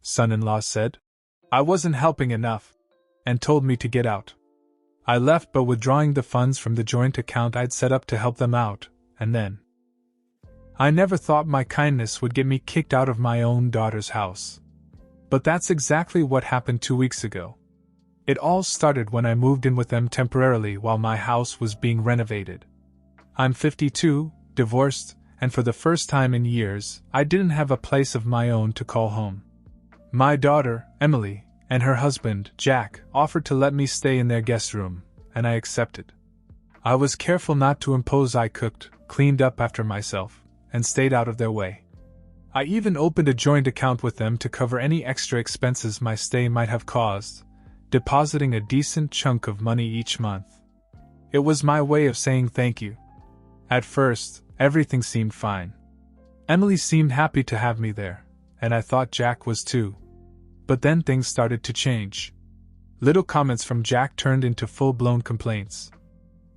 son-in-law said. I wasn't helping enough, and told me to get out. I left, but withdrawing the funds from the joint account I'd set up to help them out, and then. I never thought my kindness would get me kicked out of my own daughter's house. But that's exactly what happened 2 weeks ago. It all started when I moved in with them temporarily while my house was being renovated. I'm 52, divorced, and for the first time in years, I didn't have a place of my own to call home. My daughter, Emily, and her husband, Jack, offered to let me stay in their guest room, and I accepted. I was careful not to impose. I cooked, cleaned up after myself, and stayed out of their way. I even opened a joint account with them to cover any extra expenses my stay might have caused, depositing a decent chunk of money each month. It was my way of saying thank you. At first, everything seemed fine. Emily seemed happy to have me there, and I thought Jack was too. But then things started to change. Little comments from Jack turned into full-blown complaints.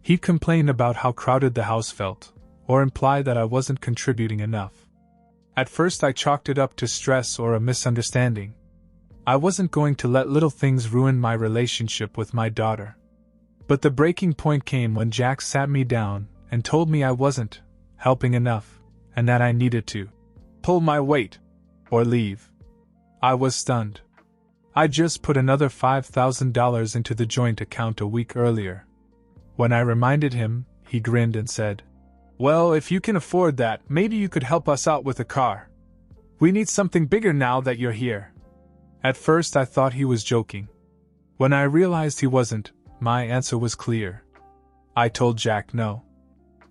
He'd complain about how crowded the house felt, or imply that I wasn't contributing enough. At first I chalked it up to stress or a misunderstanding. I wasn't going to let little things ruin my relationship with my daughter. But the breaking point came when Jack sat me down and told me I wasn't helping enough, and that I needed to pull my weight or leave. I was stunned. I just put another $5,000 into the joint account a week earlier. When I reminded him, he grinned and said, "Well, if you can afford that, maybe you could help us out with a car. We need something bigger now that you're here." At first I thought he was joking. When I realized he wasn't, my answer was clear. I told Jack no.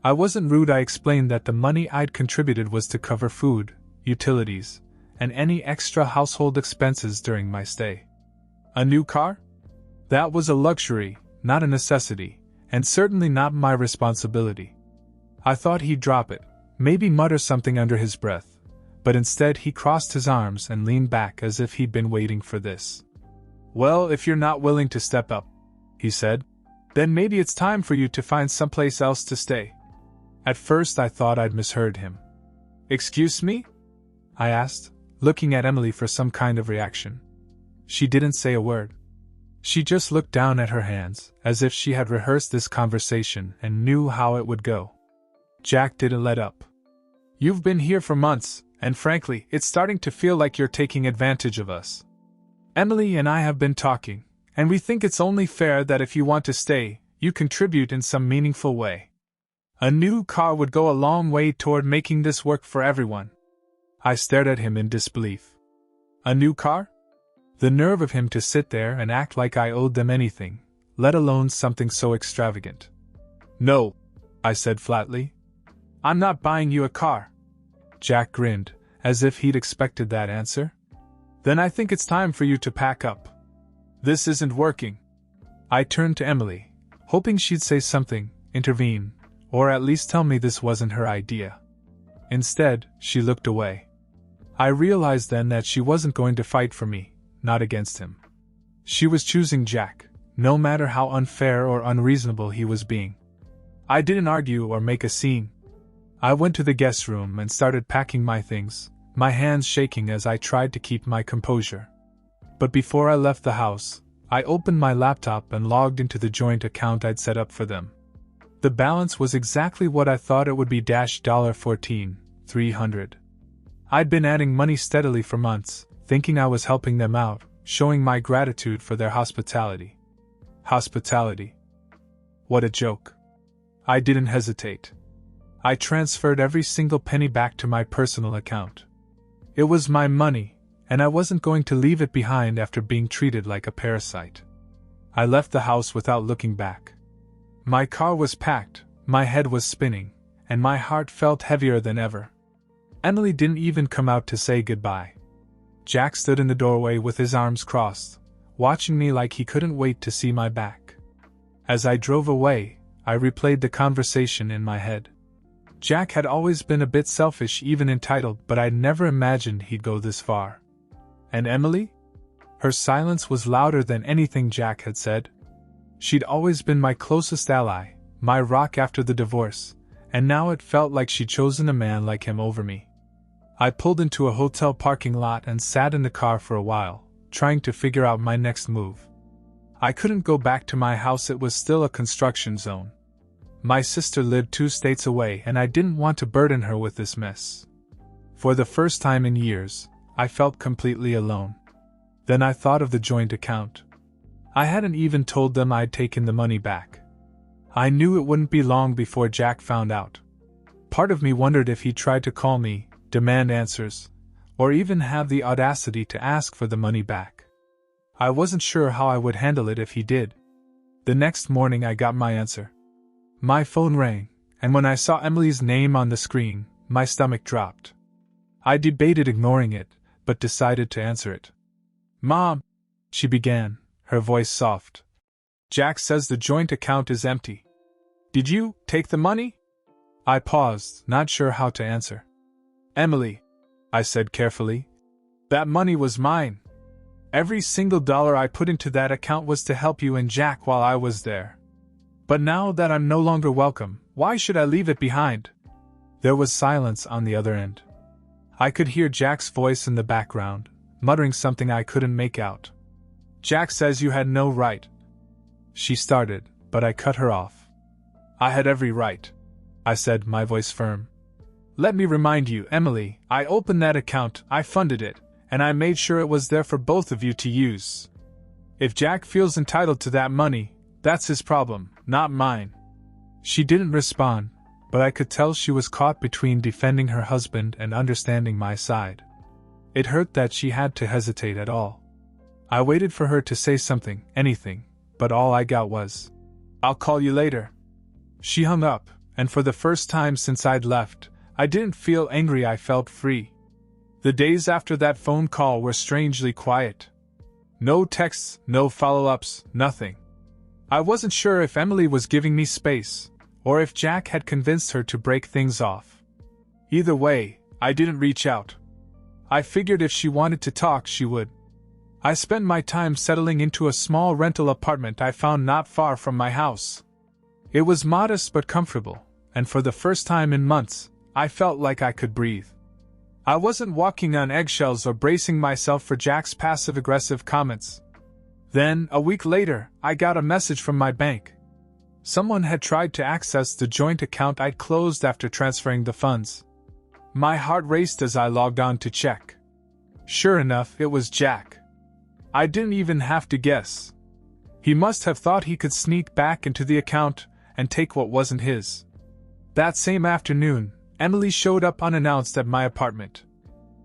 I wasn't rude. I explained that the money I'd contributed was to cover food, utilities, and any extra household expenses during my stay. A new car? That was a luxury, not a necessity, and certainly not my responsibility. I thought he'd drop it, maybe mutter something under his breath, but instead he crossed his arms and leaned back as if he'd been waiting for this. "Well, if you're not willing to step up," he said, "then maybe it's time for you to find someplace else to stay." At first I thought I'd misheard him. "Excuse me?" I asked, looking at Emily for some kind of reaction. She didn't say a word. She just looked down at her hands, as if she had rehearsed this conversation and knew how it would go. Jack didn't let up. "You've been here for months, and frankly, it's starting to feel like you're taking advantage of us. Emily and I have been talking, and we think it's only fair that if you want to stay, you contribute in some meaningful way. A new car would go a long way toward making this work for everyone." I stared at him in disbelief. A new car? The nerve of him to sit there and act like I owed them anything, let alone something so extravagant. "No," I said flatly. "I'm not buying you a car." Jack grinned, as if he'd expected that answer. "Then I think it's time for you to pack up. This isn't working." I turned to Emily, hoping she'd say something, intervene, or at least tell me this wasn't her idea. Instead, she looked away. I realized then that she wasn't going to fight for me, not against him. She was choosing Jack, no matter how unfair or unreasonable he was being. I didn't argue or make a scene. I went to the guest room and started packing my things, my hands shaking as I tried to keep my composure. But before I left the house, I opened my laptop and logged into the joint account I'd set up for them. The balance was exactly what I thought it would be, $14,300. I'd been adding money steadily for months, thinking I was helping them out, showing my gratitude for their hospitality. Hospitality. What a joke. I didn't hesitate. I transferred every single penny back to my personal account. It was my money, and I wasn't going to leave it behind after being treated like a parasite. I left the house without looking back. My car was packed, my head was spinning, and my heart felt heavier than ever. Emily didn't even come out to say goodbye. Jack stood in the doorway with his arms crossed, watching me like he couldn't wait to see my back. As I drove away, I replayed the conversation in my head. Jack had always been a bit selfish, even entitled, but I'd never imagined he'd go this far. And Emily? Her silence was louder than anything Jack had said. She'd always been my closest ally, my rock after the divorce, and now it felt like she'd chosen a man like him over me. I pulled into a hotel parking lot and sat in the car for a while, trying to figure out my next move. I couldn't go back to my house, it was still a construction zone. My sister lived 2 states away and I didn't want to burden her with this mess. For the first time in years, I felt completely alone. Then I thought of the joint account. I hadn't even told them I'd taken the money back. I knew it wouldn't be long before Jack found out. Part of me wondered if he tried to call me, demand answers, or even have the audacity to ask for the money back. I wasn't sure how I would handle it if he did. The next morning I got my answer. My phone rang, and when I saw Emily's name on the screen, my stomach dropped. I debated ignoring it, but decided to answer it. "Mom," she began, her voice soft. "Jack says the joint account is empty. Did you take the money?" I paused, not sure how to answer. "Emily," I said carefully, "that money was mine. Every single dollar I put into that account was to help you and Jack while I was there. But now that I'm no longer welcome, why should I leave it behind?" There was silence on the other end. I could hear Jack's voice in the background, muttering something I couldn't make out. "Jack says you had no right." She started, but I cut her off. "I had every right," I said, my voice firm. "Let me remind you, Emily, I opened that account, I funded it, and I made sure it was there for both of you to use. If Jack feels entitled to that money, that's his problem, not mine." She didn't respond, but I could tell she was caught between defending her husband and understanding my side. It hurt that she had to hesitate at all. I waited for her to say something, anything, but all I got was, "I'll call you later." She hung up, and for the first time since I'd left, I didn't feel angry, I felt free. The days after that phone call were strangely quiet. No texts, no follow-ups, nothing. I wasn't sure if Emily was giving me space, or if Jack had convinced her to break things off. Either way, I didn't reach out. I figured if she wanted to talk, she would. I spent my time settling into a small rental apartment I found not far from my house. It was modest but comfortable, and for the first time in months, I felt like I could breathe. I wasn't walking on eggshells or bracing myself for Jack's passive-aggressive comments. Then, a week later, I got a message from my bank. Someone had tried to access the joint account I'd closed after transferring the funds. My heart raced as I logged on to check. Sure enough, it was Jack. I didn't even have to guess. He must have thought he could sneak back into the account and take what wasn't his. That same afternoon, Emily showed up unannounced at my apartment.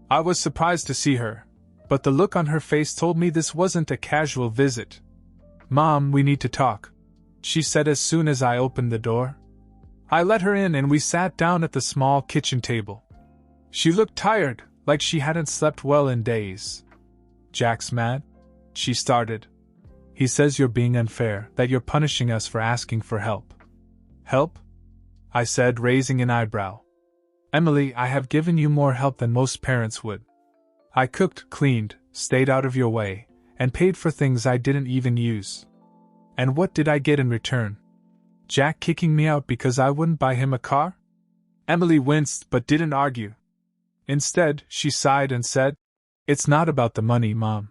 I was surprised to see her, but the look on her face told me this wasn't a casual visit. "Mom, we need to talk," she said as soon as I opened the door. I let her in and we sat down at the small kitchen table. She looked tired, like she hadn't slept well in days. "Jack's mad?" she started. "He says you're being unfair, that you're punishing us for asking for help." "Help?" I said, raising an eyebrow. "Emily, I have given you more help than most parents would. I cooked, cleaned, stayed out of your way, and paid for things I didn't even use. And what did I get in return? Jack kicking me out because I wouldn't buy him a car?" Emily winced but didn't argue. Instead, she sighed and said, "It's not about the money, Mom.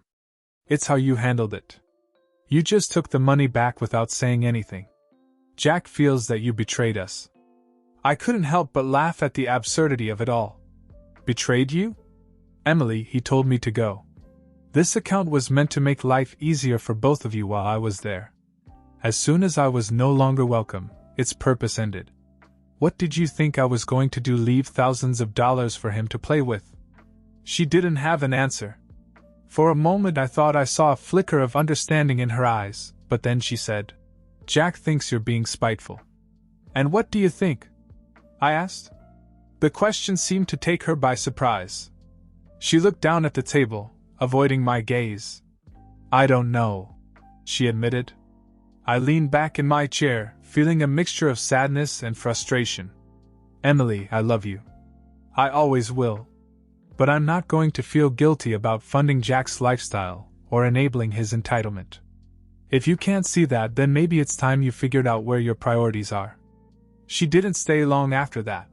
It's how you handled it. You just took the money back without saying anything. Jack feels that you betrayed us." I couldn't help but laugh at the absurdity of it all. "Betrayed you?" "Emily, he told me to go. This account was meant to make life easier for both of you while I was there. As soon as I was no longer welcome, its purpose ended. What did you think I was going to do, leave thousands of dollars for him to play with?" She didn't have an answer. For a moment I thought I saw a flicker of understanding in her eyes, but then she said, "Jack thinks you're being spiteful." "And what do you think?" I asked. The question seemed to take her by surprise. She looked down at the table, avoiding my gaze. "I don't know," she admitted. I leaned back in my chair, feeling a mixture of sadness and frustration. "Emily, I love you. I always will. But I'm not going to feel guilty about funding Jack's lifestyle or enabling his entitlement. If you can't see that, then maybe it's time you figured out where your priorities are." She didn't stay long after that.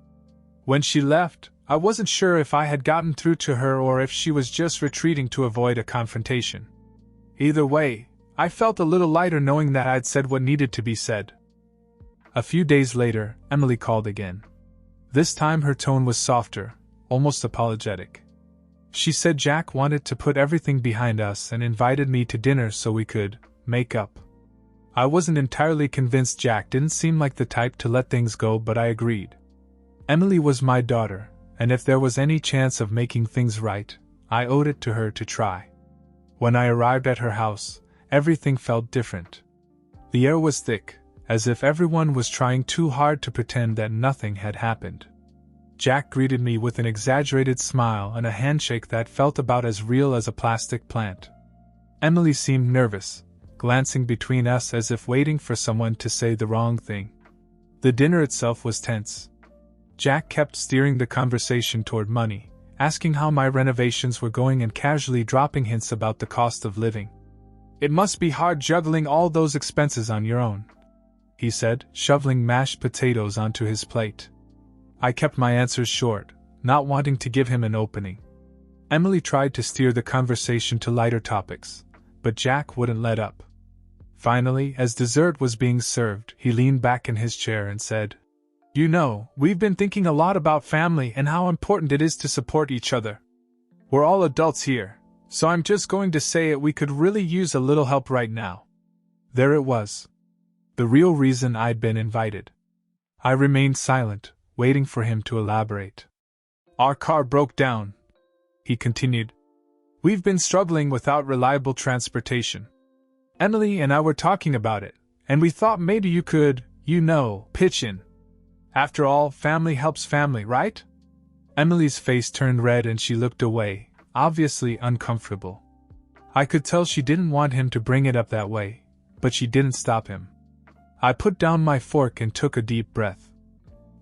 When she left, I wasn't sure if I had gotten through to her or if she was just retreating to avoid a confrontation. Either way, I felt a little lighter knowing that I'd said what needed to be said. A few days later, Emily called again. This time her tone was softer, almost apologetic. She said Jack wanted to put everything behind us and invited me to dinner so we could make up. I wasn't entirely convinced. Jack didn't seem like the type to let things go, but I agreed. Emily was my daughter, and if there was any chance of making things right, I owed it to her to try. When I arrived at her house, everything felt different. The air was thick, as if everyone was trying too hard to pretend that nothing had happened. Jack greeted me with an exaggerated smile and a handshake that felt about as real as a plastic plant. Emily seemed nervous, glancing between us as if waiting for someone to say the wrong thing. The dinner itself was tense. Jack kept steering the conversation toward money, asking how my renovations were going and casually dropping hints about the cost of living. "It must be hard juggling all those expenses on your own," he said, shoveling mashed potatoes onto his plate. I kept my answers short, not wanting to give him an opening. Emily tried to steer the conversation to lighter topics, but Jack wouldn't let up. Finally, as dessert was being served, he leaned back in his chair and said, "You know, we've been thinking a lot about family and how important it is to support each other. We're all adults here, so I'm just going to say it, we could really use a little help right now." There it was. The real reason I'd been invited. I remained silent, waiting for him to elaborate. "Our car broke down," he continued. "We've been struggling without reliable transportation. Emily and I were talking about it, and we thought maybe you could, pitch in. After all, family helps family, right?" Emily's face turned red and she looked away, obviously uncomfortable. I could tell she didn't want him to bring it up that way, but she didn't stop him. I put down my fork and took a deep breath.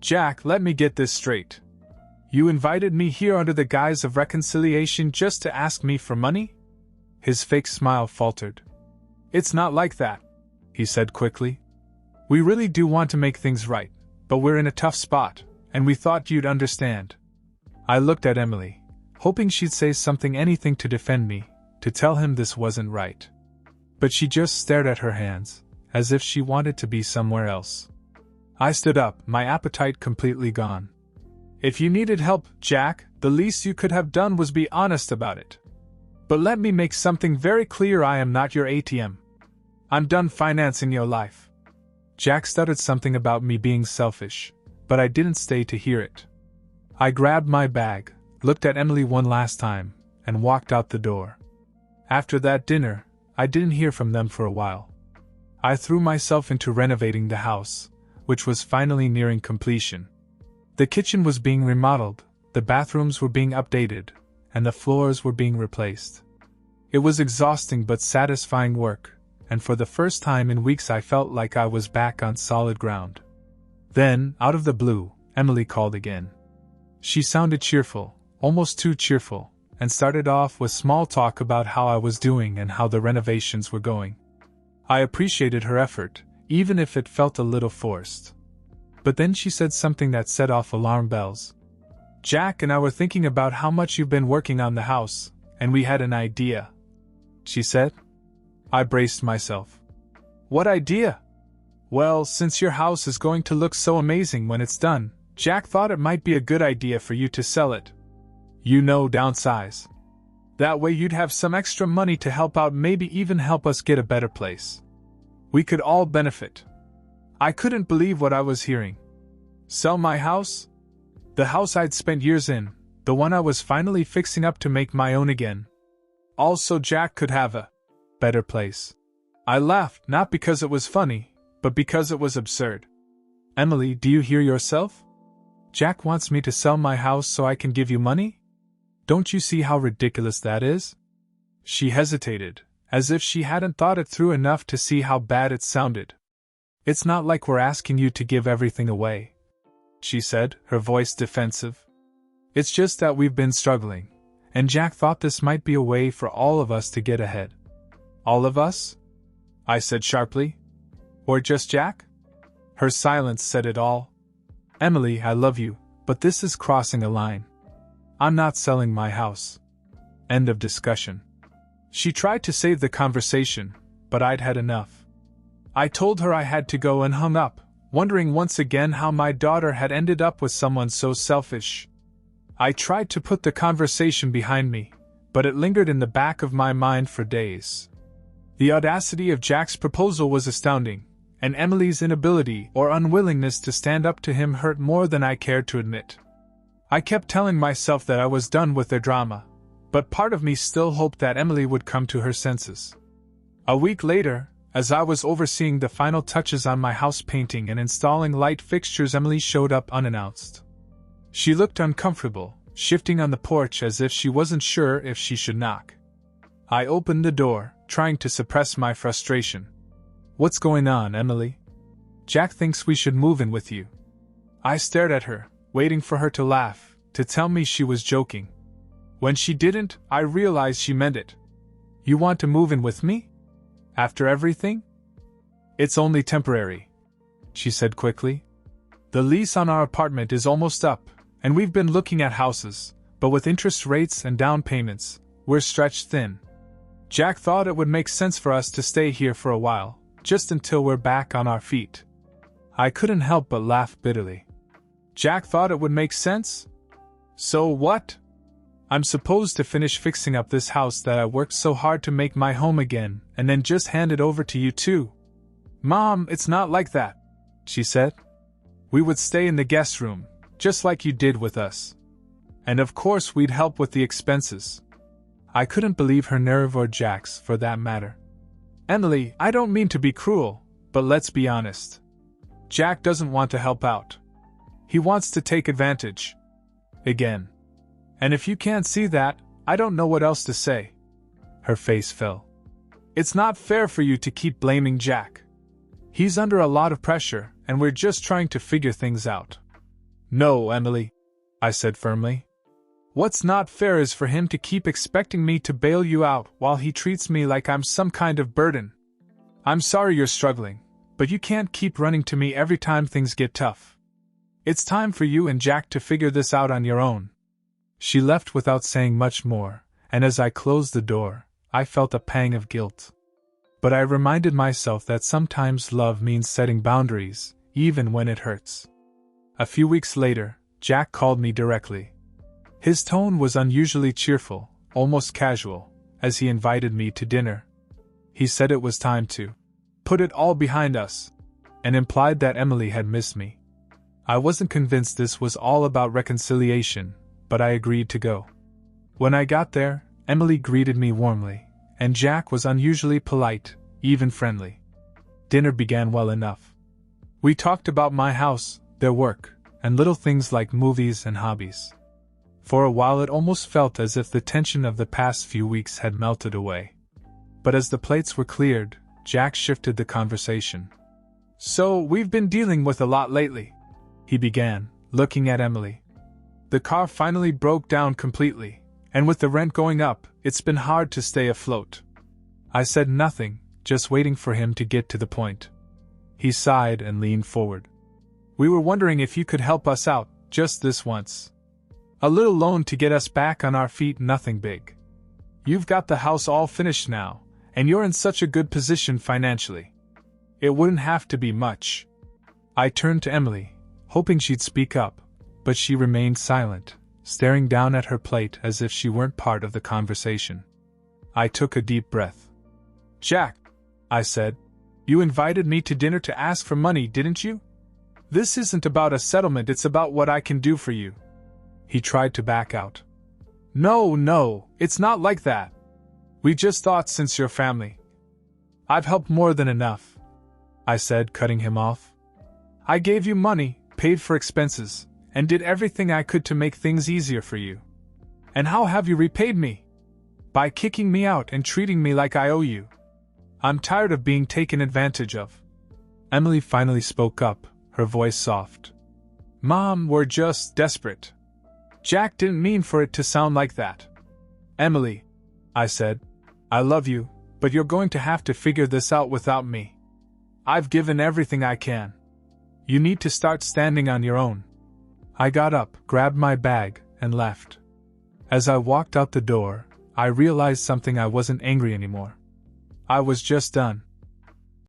"Jack, let me get this straight. You invited me here under the guise of reconciliation just to ask me for money?" His fake smile faltered. "It's not like that," he said quickly. "We really do want to make things right, but we're in a tough spot, and we thought you'd understand." I looked at Emily, hoping she'd say something, anything to defend me, to tell him this wasn't right. But she just stared at her hands, as if she wanted to be somewhere else. I stood up, my appetite completely gone. "If you needed help, Jack, the least you could have done was be honest about it. But let me make something very clear, I am not your ATM. I'm done financing your life." Jack stuttered something about me being selfish, but I didn't stay to hear it. I grabbed my bag, looked at Emily one last time, and walked out the door. After that dinner, I didn't hear from them for a while. I threw myself into renovating the house, which was finally nearing completion. The kitchen was being remodeled, the bathrooms were being updated, and the floors were being replaced. It was exhausting but satisfying work, and for the first time in weeks I felt like I was back on solid ground. Then, out of the blue, Emily called again. She sounded cheerful, almost too cheerful, and started off with small talk about how I was doing and how the renovations were going. I appreciated her effort, even if it felt a little forced. But then she said something that set off alarm bells. "Jack and I were thinking about how much you've been working on the house, and we had an idea," she said. I braced myself. "What idea?" "Well, since your house is going to look so amazing when it's done, Jack thought it might be a good idea for you to sell it. Downsize. That way you'd have some extra money to help out, maybe even help us get a better place. We could all benefit." I couldn't believe what I was hearing. Sell my house? The house I'd spent years in, the one I was finally fixing up to make my own again. Also, Jack could have a better place. I laughed, not because it was funny, but because it was absurd. "Emily, do you hear yourself? Jack wants me to sell my house so I can give you money? Don't you see how ridiculous that is?" She hesitated, as if she hadn't thought it through enough to see how bad it sounded. "It's not like we're asking you to give everything away," she said, her voice defensive. "It's just that we've been struggling, and Jack thought this might be a way for all of us to get ahead." "All of us?" I said sharply. "Or just Jack?" Her silence said it all. "Emily, I love you, but this is crossing a line. I'm not selling my house. End of discussion. She tried to save the conversation, but I'd had enough. I told her I had to go and hung up, wondering once again how my daughter had ended up with someone so selfish. I tried to put the conversation behind me, but it lingered in the back of my mind for days. The audacity of Jack's proposal was astounding, and Emily's inability or unwillingness to stand up to him hurt more than I cared to admit. I kept telling myself that I was done with their drama, but part of me still hoped that Emily would come to her senses. A week later, as I was overseeing the final touches on my house painting and installing light fixtures, Emily showed up unannounced. She looked uncomfortable, shifting on the porch as if she wasn't sure if she should knock. I opened the door, trying to suppress my frustration. "What's going on, Emily? Jack thinks we should move in with you." I stared at her, waiting for her to laugh, to tell me she was joking. When she didn't, I realized she meant it. "You want to move in with me? After everything?" "It's only temporary," she said quickly. "The lease on our apartment is almost up, and we've been looking at houses, but with interest rates and down payments, we're stretched thin. Jack thought it would make sense for us to stay here for a while, just until we're back on our feet." I couldn't help but laugh bitterly. Jack thought it would make sense? So what? I'm supposed to finish fixing up this house that I worked so hard to make my home again, and then just hand it over to you too. "Mom, it's not like that," she said. "We would stay in the guest room, just like you did with us. And of course we'd help with the expenses." I couldn't believe her nerve, or Jack's for that matter. "Emily, I don't mean to be cruel, but let's be honest. Jack doesn't want to help out. He wants to take advantage. Again. And if you can't see that, I don't know what else to say." Her face fell. "It's not fair for you to keep blaming Jack. He's under a lot of pressure, and we're just trying to figure things out." "No, Emily," I said firmly. "What's not fair is for him to keep expecting me to bail you out while he treats me like I'm some kind of burden. I'm sorry you're struggling, but you can't keep running to me every time things get tough. It's time for you and Jack to figure this out on your own." She left without saying much more, and as I closed the door, I felt a pang of guilt. But I reminded myself that sometimes love means setting boundaries, even when it hurts. A few weeks later, Jack called me directly. His tone was unusually cheerful, almost casual, as he invited me to dinner. He said it was time to put it all behind us, and implied that Emily had missed me. I wasn't convinced this was all about reconciliation, but I agreed to go. When I got there, Emily greeted me warmly, and Jack was unusually polite, even friendly. Dinner began well enough. We talked about my house, their work, and little things like movies and hobbies. For a while it almost felt as if the tension of the past few weeks had melted away. But as the plates were cleared, Jack shifted the conversation. "So, we've been dealing with a lot lately," he began, looking at Emily. "The car finally broke down completely, and with the rent going up, it's been hard to stay afloat." I said nothing, just waiting for him to get to the point. He sighed and leaned forward. "We were wondering if you could help us out, just this once. A little loan to get us back on our feet, nothing big. You've got the house all finished now, and you're in such a good position financially. It wouldn't have to be much." I turned to Emily, hoping she'd speak up, but she remained silent, staring down at her plate as if she weren't part of the conversation. I took a deep breath. "Jack," I said, "you invited me to dinner to ask for money, didn't you? This isn't about a settlement, it's about what I can do for you." He tried to back out. No, it's not like that. We just thought since you're family. I've helped more than enough," I said, cutting him off. "I gave you money, paid for expenses, and did everything I could to make things easier for you. And how have you repaid me? By kicking me out and treating me like I owe you. I'm tired of being taken advantage of." Emily finally spoke up, her voice soft. "Mom, we're just desperate. Jack didn't mean for it to sound like that." "Emily," I said, "I love you, but you're going to have to figure this out without me. I've given everything I can. You need to start standing on your own." I got up, grabbed my bag, and left. As I walked out the door, I realized something. I wasn't angry anymore. I was just done.